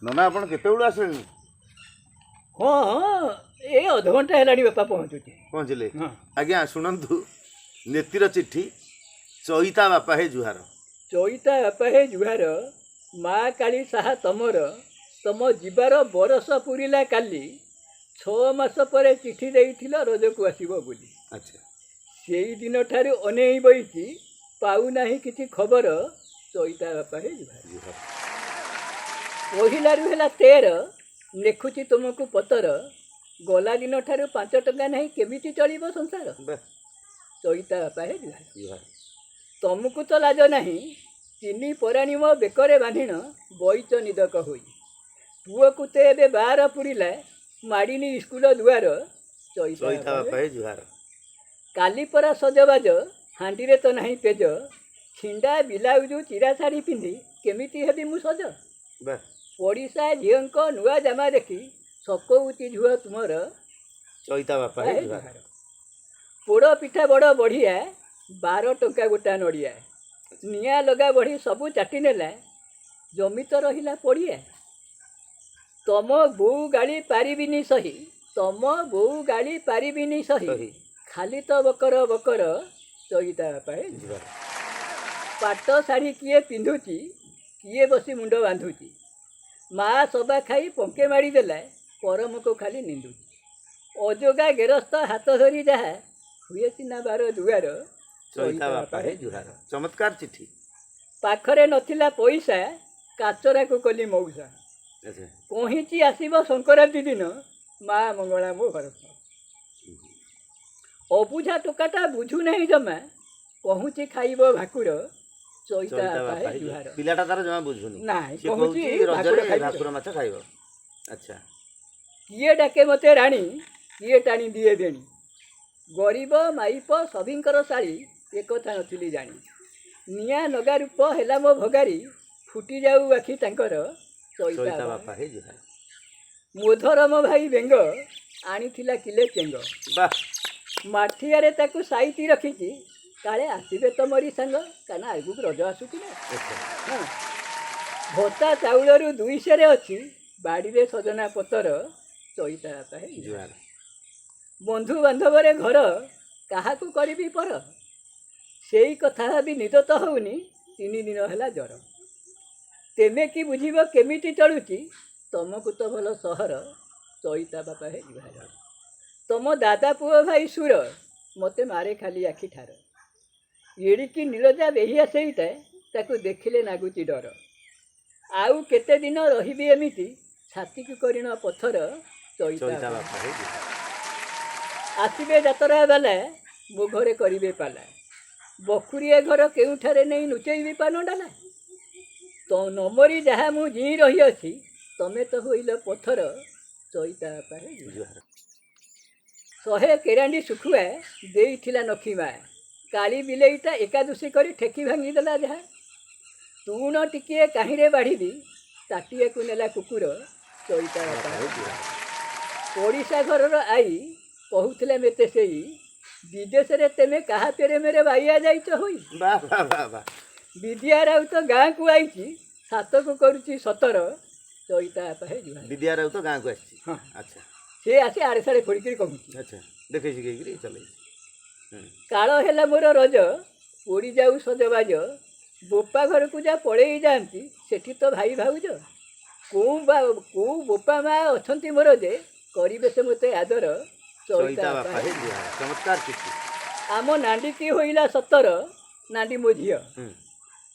नना आपण केतेबेलू आसलेनी? हाँ हाँ ये अधघंटा है बापा पहुँचुचे पहुँचले? हाँ आज्ञा शुणु नेतिर चिट्ठी चईता बापा हे जुहार। चईता बापा हे जुहार माँ काली साहा तमर तम जीवार बरस पूरिला काली 6 मास पर चिठी देइथिल रज को आसीबो बोली। अच्छा सेई दिन ठारू अनेई बइची पाऊ नाही किछि खबर चईता बापा हे जुहार। पहिलारू हेला 13 लेखुची तुमको पतर गला दिन ठारू 5 टंका नहीं केमिति चलिबो संसार चईता बापा हे जुहार। तुमको तो लाज नहीं चिनी पराणी मो बेकरे बांधिण बईच निदक होई पुओ को ते एबे 12 पुरिला माड़ीनी स्कूल दुआर चईता बापा हे जुहार। काली परा सजबाज हांडी रे तो नहीं पेज छिंडा ब्लाउज चिरा शाढ़ी पिंधि केमिति हेबी मु सज पड़िशा झीक नुआ जामा देखी सकौची झुआ तुमर चईता बापा हे जुहार। पोड़ पिठा बड़ बढ़िया 12 टंका गोटा नड़िया निआ लगा बढ़ी सबू चाटी नेला जमी तो रहिला पड़िया तम बोऊ गाड़ी पारिबिनी सही तम बोऊ गाड़ी पारिबिनी सही खाली तो बकर बकर चईता बापा हे जुहार। पाट शाढ़ी किए पिंधुची किए बसी मुंड बांधुची माँ सबा खाई पंके माड़ी देला परम को खाली निंदुची अजोगा गेरस्थ हाथ धरी जहा हुए सिना 12 दुआर चईता बापा हे जुहार। चमत्कार चिट्ठी पाखरे नथिला पैसा काचरा को कली मौसा अच्छा कहिची आसीबो संक्रांति दिन माँ मंगला मो घर अबुझा टोकाटा बुझू नहीं जमा कहूची खाइबो भाकुर चईता बापा हे जुहार। पिलाटा तार जमा बुझुनी नाही से कहूची कहूची रजरे भाकुर भाकुर माछ खाइबो। अच्छा किए डाके मते राणी किए टाणी दिए देणी गरीब माइप सभिंकर शाड़ी एक कथा नथिली जानी निया नगा रूप हेला मो भगारी फुटी जाऊ आखि तांकर चईता बापा हे जुहार। मोधर मो भाई बेंग आनीथिला किले चेंग वाह माठियारे ताकू साइती रखिची काले आसीबे तो मरी संग काना आगु रज आसुची ना हाँ भत्ता चाउलरू 200 रे अछि बाड़ी रे सजना पतर चईता बापा हे जुहार। बंधु बांधव रे घर काहाकू करिबी पर सेई कथा भाबी निद तो होउनी 3 दिन हैला जर तेमे की बुझिबो केमिति चलुची तमको तो भल सहर चईता बापा हे जुहार। तम दादा पुओ भाई सुर मते मारे खाली आखि ठार एड़िकी नीलजा बेहिया सहिता ताकू देखिले नागुची डर आउ केते दिन रहिबी एमिति छाती को करिण पत्थर चईता बापा हे जुहार। आसबे जातरा बेला मो घरे करिबे पाला बखुरिया घर केउठारे नहीं लुचेबी पान डाला तो नमरी जहाँ मु जी रही अछि तमे तो होइल पत्थर चईता बापा हे जुहार। 100 केरांडी सुखुआ देइथिला नखी माँ काली बिलेईटा एकादशी करी ठेकी भांगी देला जहा तुण टिके काहीरे बाढ़ी ताटिए को नेला कुकुर चईता बापा हे जुहार। ओडिशा घरर आई कहूथिले मेते सेई विदेश रे तेमे कहा पेरे मेरे बाइया जाइच होई वाह वाह वाह वाह विद्या राउत गाँ को आईची सात को करुची 17 चईता बापा हे जुहार। विद्या राउत गाँ को आसी हाँ अच्छा से आसी आड़े साड़े फोड़िकी कहूची अच्छा देखे शिखेकरी चले काल हेला मोर रज उड़ी जाऊ सजबाज बोपा घर को जा पड़े जाती सेठी तो भाई भाउज को बोपा माँ अच्छा मोर जे करिबे से मते आदर चईता बापा हे जुहार। चमत्कार चिट्ठी आम नांडी की होइला 17 नांडी मो झियो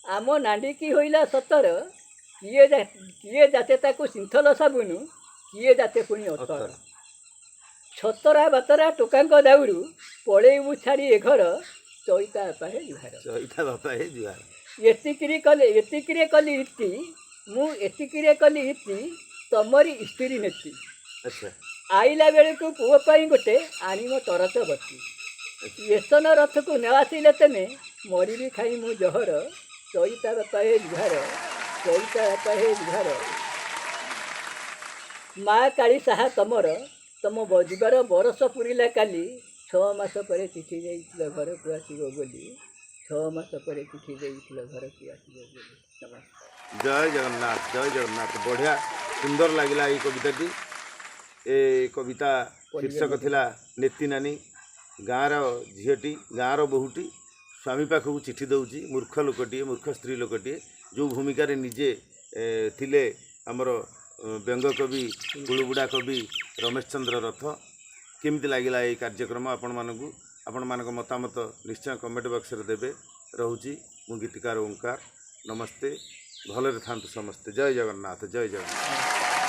आम नांडी की होइला 17 किए जाते ताको सिंथल साबुनु किए जाते पुणी अतर छतरा बातरा टोकांक दाउरू पड़ेबू छाड़ी ए घर चईता बापा हे जुहार। चईता बापा हे जुहार। एतिकिरे कली इति मु एतिकिरे कली इति तमरी स्त्री नेती अच्छा आइला बेले को पुओ पाई गोटे आनिम तरत बती येसन रथ को नेवासिले तेने मरी भी खाई मु जहर चईता बापा हे जुहार। चईता बापा हे जुहार। माँ काली साहा तमर तम बजीबार बरस पुरिला काली 6 मास पर चिठी देइथिल घर को आसीबो बोली 6 मास पर चिठी देइथिल घर को आसीबो बोली। नमस्कार। जय जगन्नाथ बढ़िया सुंदर लगिला ये कविताटी ए कविता शीर्षक थिला नेति नानी गाँर झीटी गाँर बहुटी स्वामी पाखक चिठी दौची मूर्ख लोकटे मूर्ख स्त्री लोकटे जो भूमिका निजे थिले आमर व्यंग कवि गुलुबुड़ा कवि रमेश चंद्र रथ केमती लगिला ये कार्यक्रम आपण मानक मतामत निश्चय कमेंट बॉक्स रे देबे रहूची मु गीतिकार ओंकार नमस्ते भलरे थांतु समस्ते जय जगन्नाथ जय जगन्नाथ।